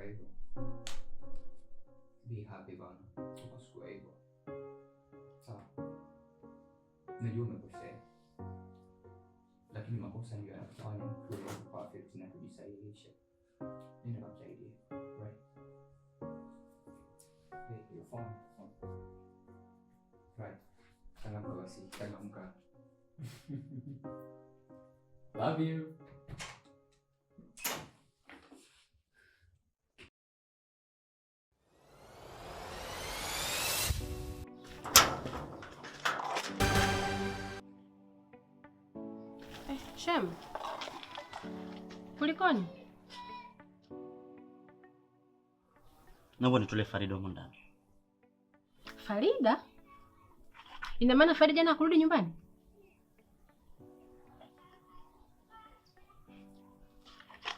hivyo. Be happy bana. Usikue hivyo. Sawa. Najua umekosea. Lakini makosa ndio yanafanya tuwe perfect na kujisahihisha. Nenda kumsaidia. Right? Hey, you're fine. Right. Changamka basi, changamka. Love you. Shem. Kulikoni? Naomba nitolee Farida huko ndani. Farida? Ina maana Farida jana kurudi nyumbani?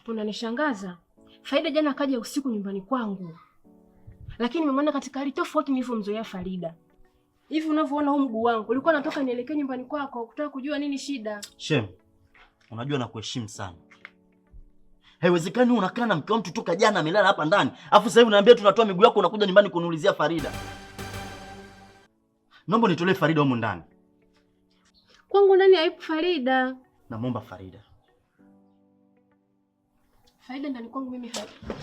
Unanishangaza. Farida jana akaja usiku nyumbani kwangu. Lakini nimemwona katika hali tofauti nilivyomzoea Farida. Hivi unavyoona huu mguu wangu, ulikuwa unatoka nielekee nyumbani kwako kutaka kujua nini shida. Shem, unajua nakuheshimu sana. Haiwezekani unakaa na mke wa mtu toka jana amelala hapa ndani, afu sasa hivi unaniambia tunatoa miguu yako unakuja nyumbani kuniulizia Farida. Naomba nitolee Farida huko ndani. Kwangu ndani haipo Farida. Namuomba Farida. Farida ndani kwangu mimi haipo.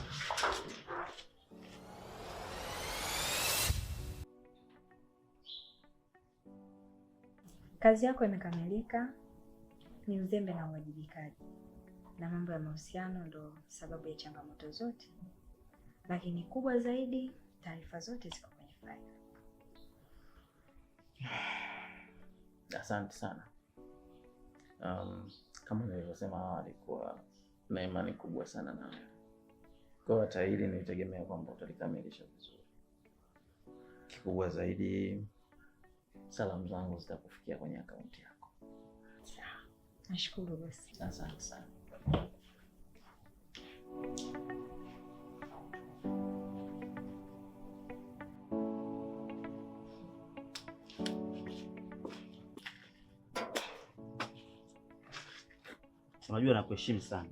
Kazi yako imekamilika. Ni uzembe na uwajibikaji. Na mambo ya mahusiano ndo sababu ya changamoto zote. Lakini kubwa zaidi, taarifa zote ziko kwenye faili. Asante sana. Kama nilivyosema awali kuwa na imani kubwa sana na wewe. Kwa hata hili nilitegemea kwamba utalikamilisha vizuri. Kikubwa zaidi, salamu zangu zitakufikia kwenye akaunti yako. Nashukuru bosi. Asante sana. Unajua nakuheshimu sana.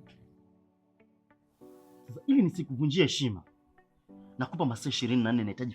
Sasa ili nisikuvunjie heshima, nakupa masaa 24 nahitaji